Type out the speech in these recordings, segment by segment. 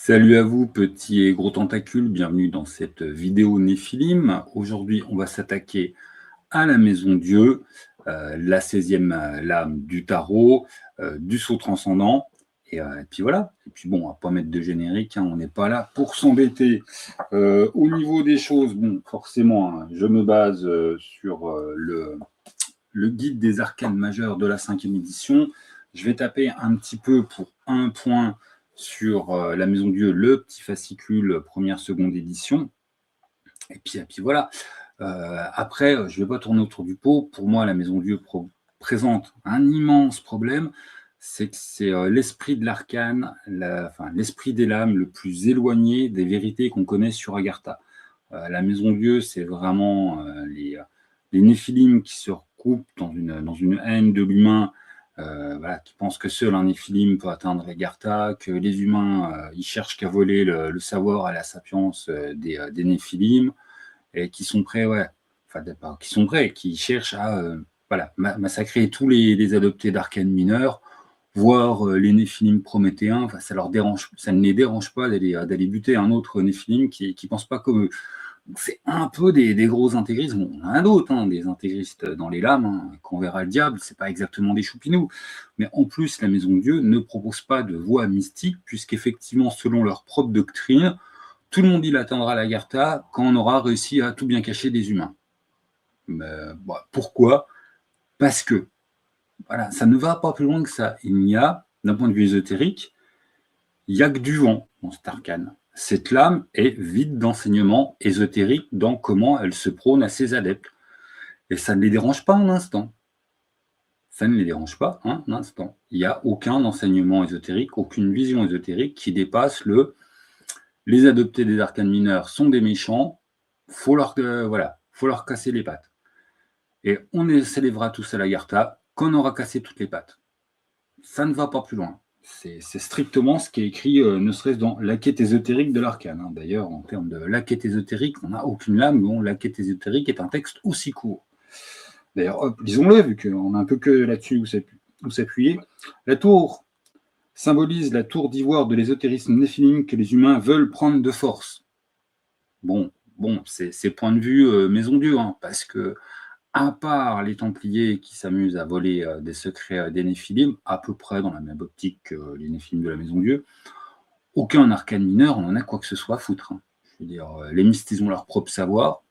Salut à vous, petits et gros tentacules, bienvenue dans cette vidéo Néphilim. Aujourd'hui, on va s'attaquer à la Maison Dieu, la 16e lame du tarot, du saut transcendant. Et puis voilà. Et puis bon, on va pas mettre de générique, hein, on n'est pas là pour s'embêter. Au niveau des choses, bon, forcément, hein, je me base sur le guide des arcanes majeurs de la 5e édition. Je vais taper un petit peu pour un point sur la Maison Dieu, le petit fascicule première, seconde édition. Et puis voilà. Après, je ne vais pas tourner autour du pot. Pour moi, la Maison Dieu présente un immense problème. C'est que c'est l'esprit de l'arcane, l'esprit des lames le plus éloigné des vérités qu'on connaît sur Agartha. La Maison Dieu, c'est vraiment les Néphilim qui se recoupent dans une haine de l'humain, qui pensent que seul un Néphilim peut atteindre Agartha, que les humains, ils cherchent qu'à voler le savoir et la sapience des Néphilim, et qui sont prêts, qui cherchent à massacrer tous les adoptés d'arcanes mineurs, voire les Néphilim prométhéens. Ça ne les dérange pas d'aller buter un autre Néphilim qui pense pas comme eux. C'est un peu des gros intégristes. Bon, on en a d'autres, hein, des intégristes dans les lames, hein, qu'on verra le diable, c'est pas exactement des choupinous. Mais en plus, la Maison de Dieu ne propose pas de voie mystique, puisqu'effectivement, selon leur propre doctrine, tout le monde il atteindra l'Agartha quand on aura réussi à tout bien cacher des humains. Pourquoi ? Parce que voilà, ça ne va pas plus loin que ça. Il n'y a, d'un point de vue ésotérique, il n'y a que du vent dans cet arcane. Cette lame est vide d'enseignement ésotérique dans comment elle se prône à ses adeptes. Et ça ne les dérange pas un instant. Ça ne les dérange pas un instant. Il n'y a aucun enseignement ésotérique, aucune vision ésotérique qui dépasse les adoptés des arcanes mineurs sont des méchants, faut leur casser les pattes. Et on s'élèvera tous à l'Agartha quand on aura cassé toutes les pattes. Ça ne va pas plus loin. C'est strictement ce qui est écrit, ne serait-ce dans la quête ésotérique de l'arcane. Hein. D'ailleurs, en termes de la quête ésotérique, on n'a aucune lame dont la quête ésotérique est un texte aussi court. D'ailleurs, lisons-le, vu qu'on a un peu que là-dessus où s'appuyer. La tour symbolise la tour d'ivoire de l'ésotérisme néphilim que les humains veulent prendre de force. Bon, c'est point de vue Maison Dieu, hein, parce que à part les Templiers qui s'amusent à voler des secrets des Néphilim, à peu près dans la même optique que les Néphilim de la Maison Dieu, aucun arcane mineur n'en a quoi que ce soit à foutre. Hein. Je veux dire, les mystes, ils ont leur propre savoir.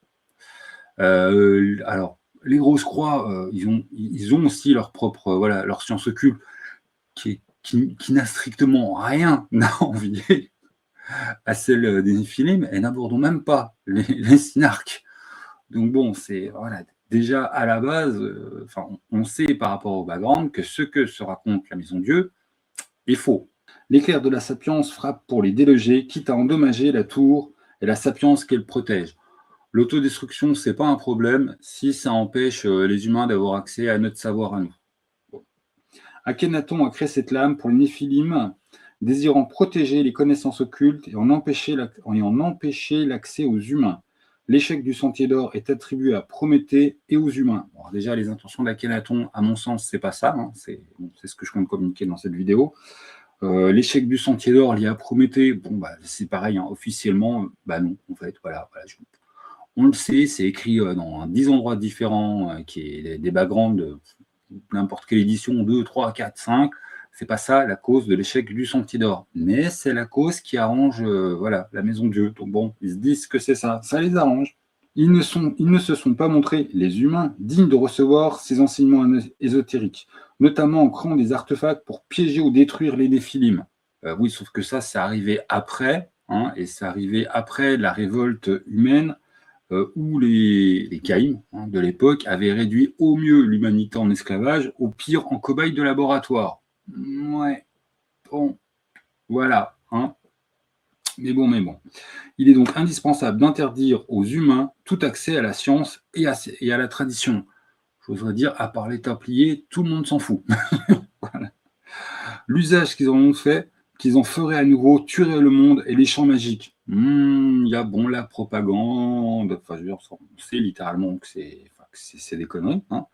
Alors, les grosses croix, ils ont aussi leur propre, leur science occulte, qui n'a strictement rien à envier à celle des Néphilim, et n'abordons même pas les synarques. Donc bon, c'est déjà à la base, on sait par rapport au background que ce que se raconte la Maison Dieu est faux. L'éclair de la sapience frappe pour les déloger, quitte à endommager la tour et la sapience qu'elle protège. L'autodestruction, c'est pas un problème si ça empêche les humains d'avoir accès à notre savoir à nous. Bon. Akhenaton a créé cette lame pour les Néphilim, désirant protéger les connaissances occultes et en empêcher l'accès aux humains. L'échec du Sentier d'Or est attribué à Prométhée et aux humains. Bon, déjà, les intentions d'Akhenaton, à mon sens, c'est pas ça. Hein, c'est ce que je compte communiquer dans cette vidéo. L'échec du Sentier d'Or lié à Prométhée, c'est pareil. Hein, officiellement, non. En fait, on le sait, c'est écrit dans 10 endroits différents, qui est des backgrounds de n'importe quelle édition, 2, 3, 4, 5. C'est pas ça la cause de l'échec du Sentier d'Or. Mais c'est la cause qui arrange la Maison Dieu. Donc bon, ils se disent que c'est ça. Ça les arrange. Ils ne se sont pas montrés, les humains, dignes de recevoir ces enseignements ésotériques, notamment en créant des artefacts pour piéger ou détruire les Néphilim. Oui, sauf que ça, c'est arrivé après, hein, et c'est arrivé après la révolte humaine, où les Caïms de l'époque avaient réduit au mieux l'humanité en esclavage, au pire en cobaye de laboratoire. Ouais, bon, voilà. Hein. Mais bon. Il est donc indispensable d'interdire aux humains tout accès à la science et à la tradition. J'oserais dire, à part les Templiers, tout le monde s'en fout. Voilà. L'usage qu'ils en ont fait, qu'ils en feraient à nouveau, tuerait le monde et les champs magiques. Il y a la propagande. On sait littéralement que c'est des conneries. Hein.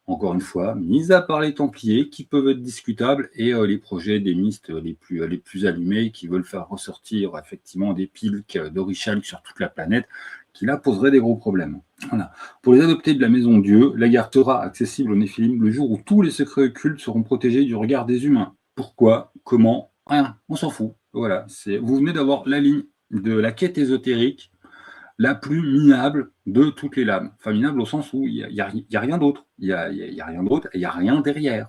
encore une fois, mis à part les Templiers, qui peuvent être discutables, et les projets des mystes les plus allumés, qui veulent faire ressortir effectivement des pilques d'Orishal sur toute la planète, qui là poseraient des gros problèmes. Voilà. Pour les adoptés de la Maison Dieu, la guerre sera accessible aux Néphilim le jour où tous les secrets occultes seront protégés du regard des humains. Pourquoi? Comment? Rien. On s'en fout. Voilà. Vous venez d'avoir la ligne de la quête ésotérique la plus minable de toutes les lames. Enfin, minable au sens où il n'y a rien d'autre. Il n'y a rien d'autre et il n'y a rien derrière.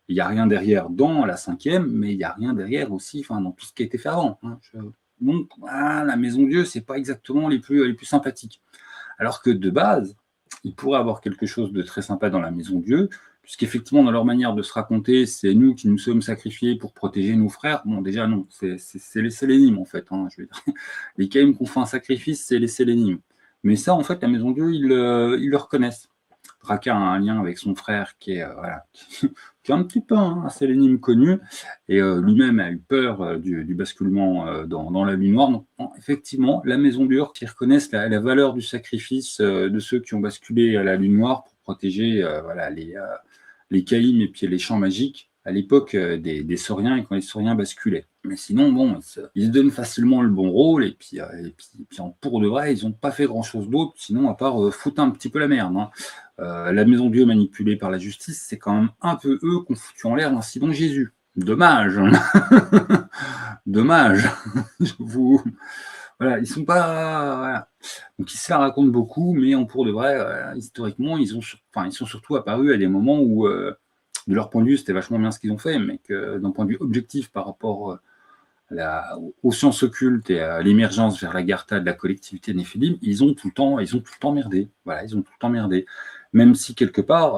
Il n'y a rien derrière dans la 5e, mais il n'y a rien derrière aussi dans tout ce qui a été fait avant. Donc, la Maison Dieu, ce n'est pas exactement les plus sympathiques. Alors que de base, il pourrait avoir quelque chose de très sympa dans la Maison Dieu, puisqu'effectivement, dans leur manière de se raconter, c'est nous qui nous sommes sacrifiés pour protéger nos frères. Bon, déjà, non, c'est les Sélénimes, en fait. Je veux dire. Les Caïms qui ont fait un sacrifice, c'est les Sélénimes. Mais ça, en fait, la Maison Dieu, ils le reconnaissent. Draka a un lien avec son frère qui est, qui est un petit peu un Sélénime connu, et lui-même a eu peur du basculement dans la Lune Noire. Donc, effectivement, la Maison Dieu qui reconnaissent la valeur du sacrifice de ceux qui ont basculé à la Lune Noire pour protéger les Caïms et puis les champs magiques à l'époque des Sauriens et quand les Sauriens basculaient. Mais sinon, bon, ils se donnent facilement le bon rôle, et puis pour de vrai, ils n'ont pas fait grand-chose d'autre, sinon à part foutre un petit peu la merde. La Maison Dieu manipulée par la justice, c'est quand même un peu eux qui ont foutu en l'air l'incident de Jésus. Dommage. Dommage. Voilà, ils sont pas... Voilà. Donc ils se la racontent beaucoup, mais en pour de vrai, historiquement, ils sont surtout apparus à des moments où, de leur point de vue, c'était vachement bien ce qu'ils ont fait, mais que d'un point de vue objectif par rapport aux sciences occultes et à l'émergence vers l'Agartha de la collectivité Néphilim, ils ont tout le temps merdé. Voilà, ils ont tout le temps merdé. Même si quelque part,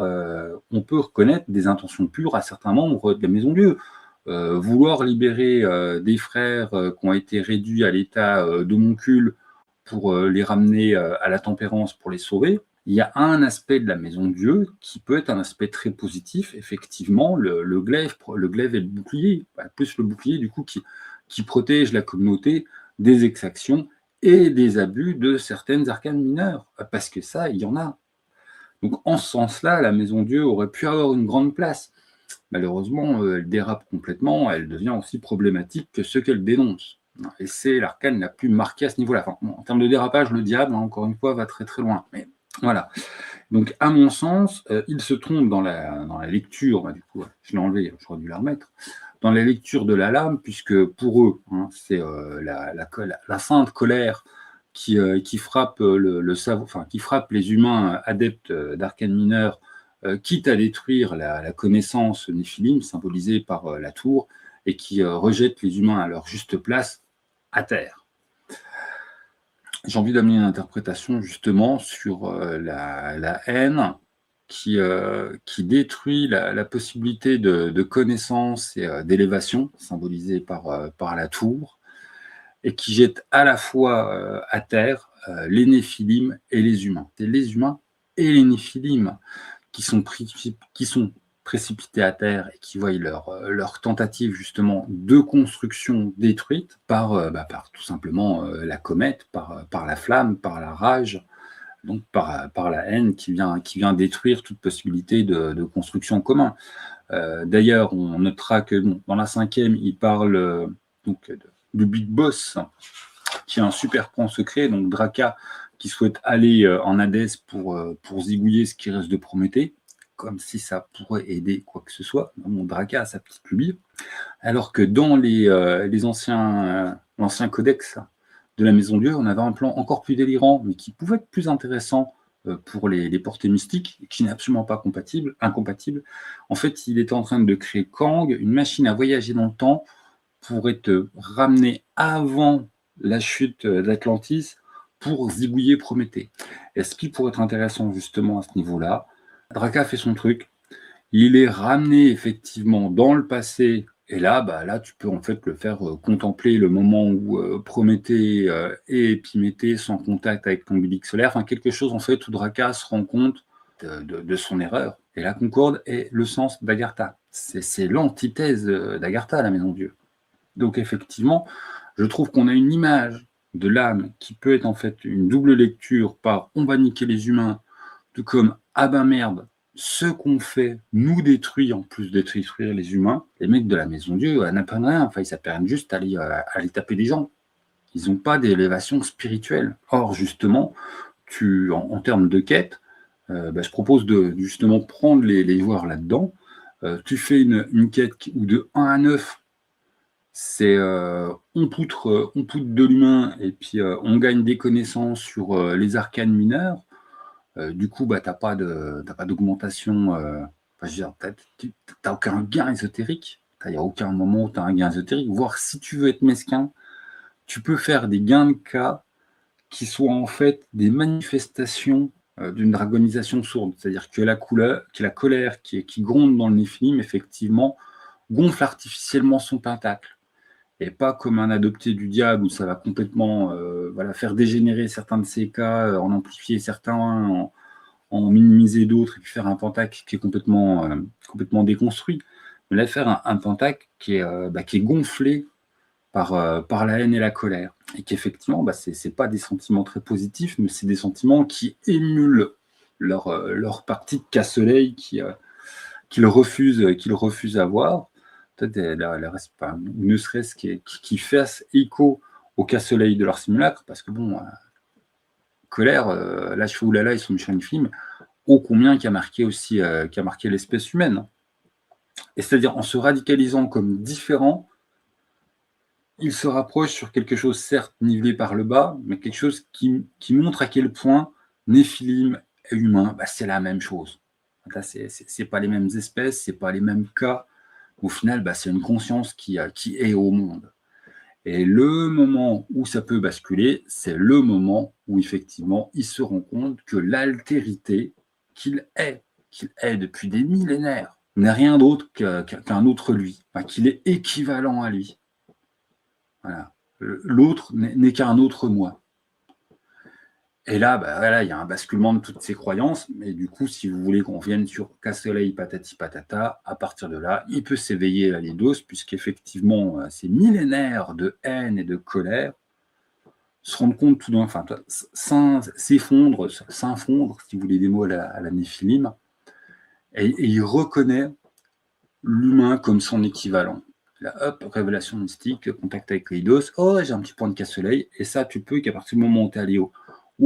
on peut reconnaître des intentions pures à certains membres de la Maison Dieu. Vouloir libérer des frères qui ont été réduits à l'état d'homoncules pour les ramener à la tempérance, pour les sauver, il y a un aspect de la Maison Dieu qui peut être un aspect très positif, effectivement, le glaive et le bouclier, plus le bouclier du coup qui protège la communauté des exactions et des abus de certaines arcanes mineures, parce que ça, il y en a. Donc en ce sens-là, la Maison Dieu aurait pu avoir une grande place. Malheureusement, elle dérape complètement, elle devient aussi problématique que ce qu'elle dénonce. Et c'est l'arcane la plus marquée à ce niveau-là. En termes de dérapage, le diable, encore une fois, va très très loin. Mais voilà. Donc, à mon sens, il se trompe dans la lecture, du coup, je l'ai enlevé, j'aurais dû la remettre, dans la lecture de la lame, puisque pour eux, c'est la sainte colère qui frappe qui frappe les humains adeptes d'arcanes mineures, quitte à détruire la connaissance Néphilim, symbolisée par la tour, et qui rejette les humains à leur juste place, à terre. J'ai envie d'amener une interprétation justement sur la haine qui détruit la possibilité de connaissance et d'élévation, symbolisée par la tour, et qui jette à la fois à terre les Néphilim et les humains. C'est les humains et les Néphilim qui sont précipités à terre et qui voient leur tentative justement de construction détruite par tout simplement la comète, par la flamme, par la rage, donc par la haine qui vient détruire toute possibilité de construction en commun. D'ailleurs, on notera que dans la 5e, il parle du Big Boss, qui est un super plan secret, donc Draka, qui souhaite aller en Hadès pour zigouiller ce qui reste de Prométhée, comme si ça pourrait aider quoi que ce soit. Draka a sa petite lubie. Alors que dans l'ancien codex de la Maison Dieu, on avait un plan encore plus délirant, mais qui pouvait être plus intéressant pour les portées mystiques, qui n'est absolument pas incompatible. En fait, il était en train de créer Kang, une machine à voyager dans le temps, pour te ramener avant la chute d'Atlantis pour zigouiller Prométhée. Et ce qui pourrait être intéressant justement à ce niveau-là, Draka fait son truc, il est ramené effectivement dans le passé, et là tu peux en fait le faire contempler le moment où Prométhée et Épiméthée sont en contact avec ton bilic solaire, enfin quelque chose en fait où Draka se rend compte de son erreur. Et la Concorde est le sens d'Agartha. C'est l'antithèse d'Agartha, la Maison Dieu. Donc effectivement, je trouve qu'on a une image de l'âme qui peut être en fait une double lecture par on va niquer les humains, tout comme ah ben merde, ce qu'on fait nous détruit, en plus de détruire les humains. Les mecs de la Maison Dieu n'apprennent rien, enfin, ils s'apprennent juste à aller taper des gens. Ils n'ont pas d'élévation spirituelle. Or, justement, en termes de quête, je propose de justement prendre les joueurs là-dedans. Tu fais une quête où de 1 à 9, c'est on poutre de l'humain et puis on gagne des connaissances sur les arcanes mineurs. Du coup, t'as pas d'augmentation. Enfin, je veux dire, t'as aucun gain ésotérique. Il n'y a aucun moment où tu as un gain ésotérique. Voire si tu veux être mesquin, tu peux faire des gains de cas qui soient en fait des manifestations d'une dragonisation sourde. C'est-à-dire que la colère qui gronde dans le Néphilim, effectivement, gonfle artificiellement son pentacle. Et pas comme un adopté du diable où ça va complètement faire dégénérer certains de ses cas, en amplifier certains, en minimiser d'autres, et puis faire un pentacle qui est complètement déconstruit. Mais là, faire un pentacle qui est gonflé par la haine et la colère. Et qu'effectivement, c'est pas des sentiments très positifs, mais c'est des sentiments qui émulent leur partie de casse-soleil qu'ils refusent à avoir. Peut-être ne serait-ce qui fasse écho au casse-soleil de leur simulacre, parce que bon, colère, là je fais oulala, ils sont sur une film, ô combien qui a marqué aussi, qui a marqué l'espèce humaine. Et c'est-à-dire en se radicalisant comme différent, il se rapproche sur quelque chose certes nivelé par le bas, mais quelque chose qui montre à quel point Néphilim et humain, c'est la même chose. C'est pas les mêmes espèces, c'est pas les mêmes cas. Au final, c'est une conscience qui est au monde. Et le moment où ça peut basculer, c'est le moment où effectivement il se rend compte que l'altérité qu'il est depuis des millénaires, n'est rien d'autre qu'un autre lui, qu'il est équivalent à lui. Voilà. L'autre n'est qu'un autre moi. Et là, il y a un basculement de toutes ces croyances, mais du coup, si vous voulez qu'on vienne sur casse-soleil, patati patata, à partir de là, il peut s'éveiller la lidos, puisqu'effectivement, ces millénaires de haine et de colère se rendent compte tout d'un, s'infondre, si vous voulez des mots à la Néphilim, et il reconnaît l'humain comme son équivalent. Là, hop, révélation mystique, contact avec Eidos, oh, j'ai un petit point de casse-soleil, et ça, tu peux qu'à partir du moment où tu es allé au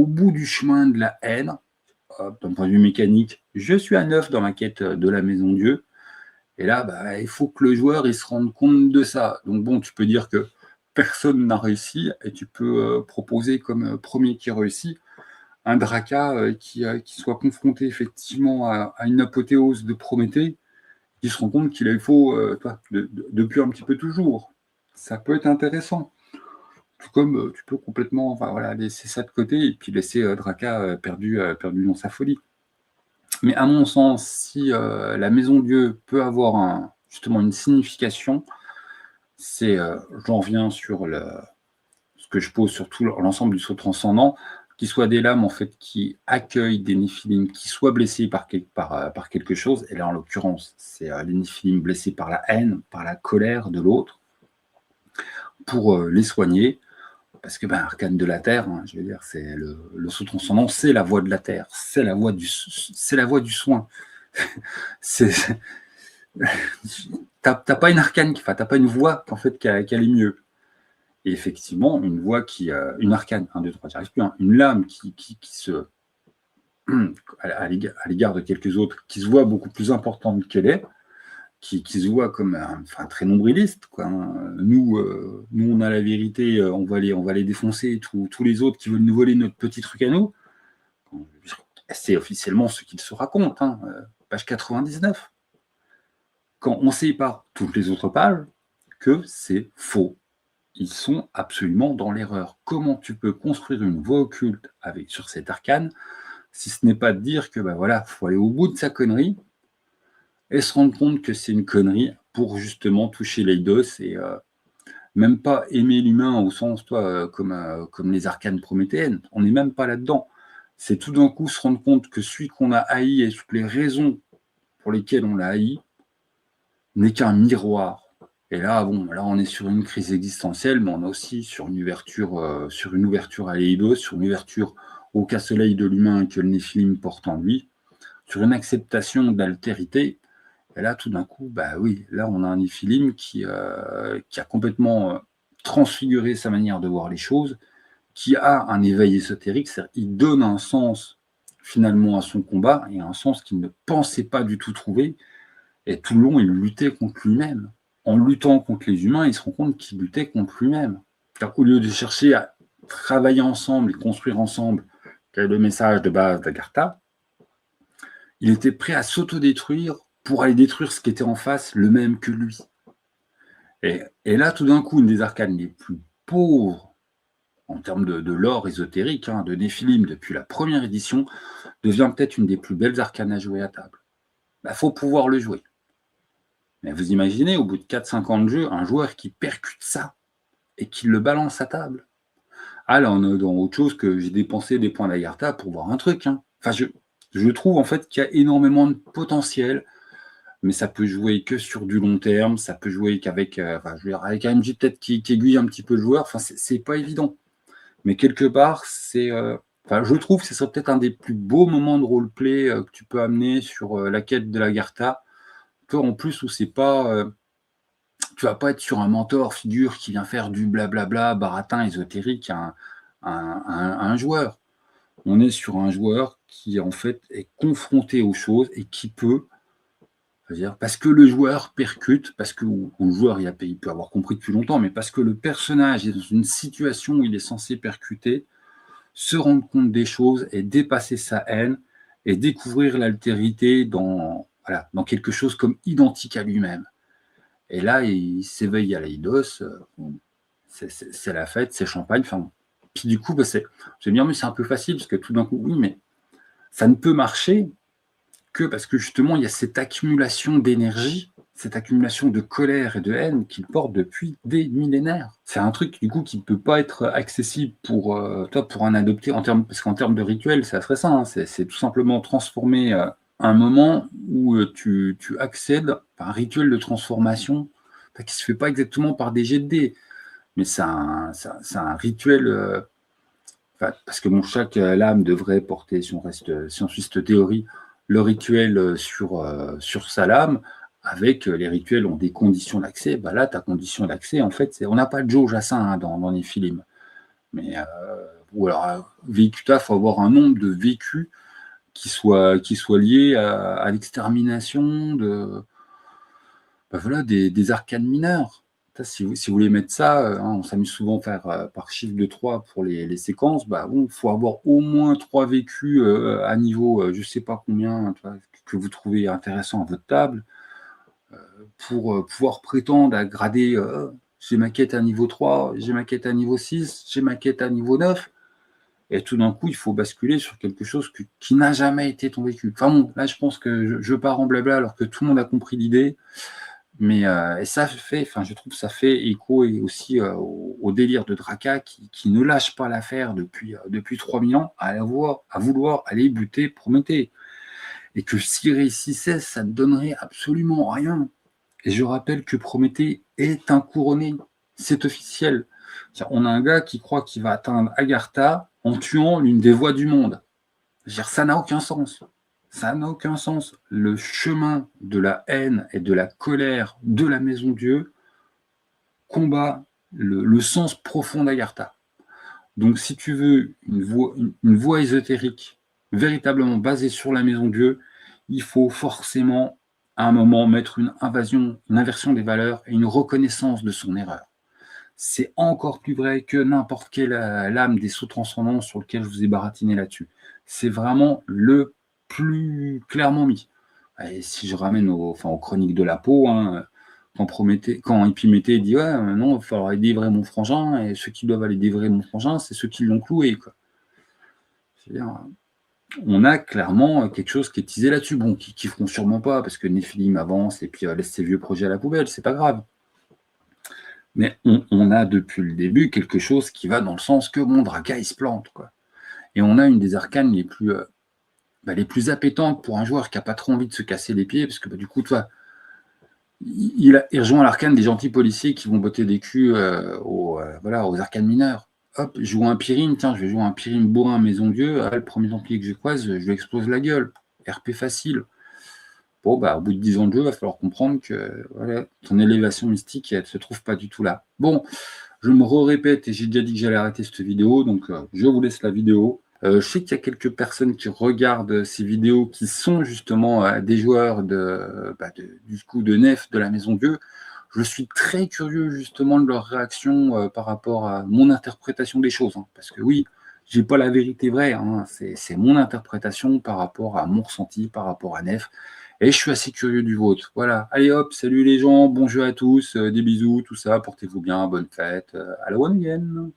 bout du chemin de la haine, d'un point de vue mécanique, je suis à 9 dans ma quête de la Maison Dieu, et là, il faut que le joueur il se rende compte de ça. Donc bon, tu peux dire que personne n'a réussi, et tu peux proposer comme premier qui réussit un Draka qui soit confronté effectivement à une apothéose de Prométhée, qui se rend compte qu'il a il faut depuis un petit peu toujours. Ça peut être intéressant. Tout comme tu peux complètement laisser ça de côté et puis laisser Draka perdu dans sa folie. Mais à mon sens, si la Maison Dieu peut avoir justement une signification, c'est, j'en reviens sur ce que je pose sur tout l'ensemble du saut transcendant, qui soient des lames en fait qui accueillent des Néphilim qui soient blessés par quelque chose, et là en l'occurrence c'est les Néphilim blessés par la haine, par la colère de l'autre, pour les soigner, parce que Arcane de la Terre, je veux dire, c'est le saut transcendant, c'est la voie de la Terre, c'est la voie du soin. T'as pas une arcane, t'as pas une voie en fait qui allait mieux. Et effectivement, une voie une arcane, 1, 2, 3, j'y arrive plus, une lame qui se, à l'égard de quelques autres, qui se voit beaucoup plus importante qu'elle est, qui se voit comme très nombriliste, quoi. Nous, on a la vérité, on va les défoncer, tous les autres qui veulent nous voler notre petit truc à nous. C'est officiellement ce qu'ils se racontent, page 99. Quand on sépare toutes les autres pages, que c'est faux. Ils sont absolument dans l'erreur. Comment tu peux construire une voie occulte sur cet arcane, si ce n'est pas de dire que faut aller au bout de sa connerie et se rendre compte que c'est une connerie pour justement toucher l'Eidos et même pas aimer l'humain au sens comme les arcanes prométhéennes. On n'est même pas là-dedans. C'est tout d'un coup se rendre compte que celui qu'on a haï et toutes les raisons pour lesquelles on l'a haï n'est qu'un miroir. Et là, on est sur une crise existentielle, mais on est aussi sur une ouverture à l'Eidos, sur une ouverture au casse-soleil de l'humain que le Néphilim porte en lui. sur une acceptation d'altérité. Et là, tout d'un coup, bah oui, là, on a un Néphilim qui a complètement transfiguré sa manière de voir les choses, qui a un éveil ésotérique, c'est-à-dire il donne un sens finalement à son combat, et un sens qu'il ne pensait pas du tout trouver, et tout le long, il luttait contre lui-même. En luttant contre les humains, il se rend compte qu'il luttait contre lui-même. Au lieu de chercher à travailler ensemble et construire ensemble, quel est le message de base d'Agartha, il était prêt à s'autodétruire pour aller détruire ce qui était en face, le même que lui. Et là, tout d'un coup, une des arcanes les plus pauvres en termes de lore ésotérique, de Néphilim depuis la première édition, devient peut-être une des plus belles arcanes à jouer à table. Il faut pouvoir le jouer. Mais vous imaginez, au bout de 4-5 ans de jeu, un joueur qui percute ça et qui le balance à table. Ah là, on est dans autre chose que j'ai dépensé des points d'Agartha pour voir un truc. Enfin, je trouve en fait qu'il y a énormément de potentiel, mais ça peut jouer que sur du long terme, ça peut jouer qu'avec avec un MJ peut-être qui aiguille un petit peu le joueur. Enfin, c'est pas évident. Mais quelque part, je trouve que ce serait peut-être un des plus beaux moments de roleplay que tu peux amener sur la quête de l'Agartha. En plus, où c'est pas. Tu vas pas être sur un mentor figure qui vient faire du blablabla, baratin ésotérique à un joueur. On est sur un joueur qui, en fait, est confronté aux choses et qui peut, c'est-à-dire parce que le joueur percute, parce que le joueur il peut avoir compris depuis longtemps, mais parce que le personnage est dans une situation où il est censé percuter, se rendre compte des choses et dépasser sa haine et découvrir l'altérité dans quelque chose comme identique à lui-même. Et là, il s'éveille à l'Aïdos, c'est la fête, c'est champagne. Enfin, puis du coup, je vais dire, mais c'est un peu facile, parce que tout d'un coup, oui, mais ça ne peut marcher que parce que justement, il y a cette accumulation d'énergie, cette accumulation de colère et de haine qu'il porte depuis des millénaires. C'est un truc, du coup, qui ne peut pas être accessible pour un adopté, parce qu'en termes de rituel, c'est très simple, c'est tout simplement transformer un moment où tu accèdes à un rituel de transformation qui ne se fait pas exactement par des jets de dés, mais c'est un rituel, parce que chaque lame devrait porter, si on suit cette théorie, le rituel sur sa lame, avec les rituels ont des conditions d'accès. Là, ta condition d'accès, en fait, on n'a pas de jauge à ça dans les films. Mais, ou alors, véhicule, il faut avoir un nombre de vécus qui soit lié à l'extermination des arcanes mineurs. Si vous voulez mettre ça, on s'amuse souvent à faire par chiffre de 3 pour les séquences, il faut avoir au moins 3 vécus à niveau, je ne sais pas combien, que vous trouvez intéressant à votre table, pour pouvoir prétendre à grader, j'ai ma quête à niveau 3, j'ai ma quête à niveau 6, j'ai ma quête à niveau 9. Et tout d'un coup, il faut basculer sur quelque chose qui n'a jamais été ton vécu. Enfin bon, là, je pense que je pars en blabla alors que tout le monde a compris l'idée. Mais et ça fait, je trouve que ça fait écho et aussi au délire de Draka qui ne lâche pas l'affaire depuis 3000 ans à vouloir aller buter Prométhée. Et que s'il réussissait, ça ne donnerait absolument rien. Et je rappelle que Prométhée est un couronné. C'est officiel. On a un gars qui croit qu'il va atteindre Agartha en tuant l'une des voies du monde. Ça n'a aucun sens. Ça n'a aucun sens. Le chemin de la haine et de la colère de la Maison Dieu combat le sens profond d'Agartha. Donc, si tu veux une voie ésotérique véritablement basée sur la Maison Dieu, il faut forcément, à un moment, mettre une inversion des valeurs et une reconnaissance de son erreur. C'est encore plus vrai que n'importe quelle lame des sous-transcendants sur lequel je vous ai baratiné là-dessus. C'est vraiment le plus clairement mis. Et si je ramène aux chroniques de la peau, quand Épiméthée dit non, il va falloir aller délivrer mon frangin, et ceux qui doivent aller délivrer mon frangin, c'est ceux qui l'ont cloué. C'est-à-dire, on a clairement quelque chose qui est teasé là-dessus. Bon, qui feront sûrement pas, parce que Néphilim avance et puis laisse ses vieux projets à la poubelle, c'est pas grave. Mais on a depuis le début quelque chose qui va dans le sens que Draka, il se plante, quoi. Et on a une des arcanes les plus appétantes pour un joueur qui n'a pas trop envie de se casser les pieds, parce que du coup, il rejoint l'arcane des gentils policiers qui vont botter des culs aux arcanes mineurs. Hop, je joue un Pyrrhine, tiens, je vais jouer un Pyrrhine bourrin Maison Dieu, le premier templier que je croise, je lui explose la gueule. RP facile. Bon, bah, au bout de 10 ans de jeu, il va falloir comprendre que voilà, ton élévation mystique, elle ne se trouve pas du tout là. Bon, je me répète et j'ai déjà dit que j'allais arrêter cette vidéo, donc je vous laisse la vidéo. Je sais qu'il y a quelques personnes qui regardent ces vidéos qui sont justement des joueurs du coup de Nef de la Maison Dieu. Je suis très curieux justement de leur réaction par rapport à mon interprétation des choses, hein, parce que oui, j'ai pas la vérité vraie, hein, c'est mon interprétation par rapport à mon ressenti, par rapport à Nef, et je suis assez curieux du vôtre. Voilà, allez hop, salut les gens, bon jeu à tous, des bisous, tout ça, portez-vous bien, bonne fête, à la one again.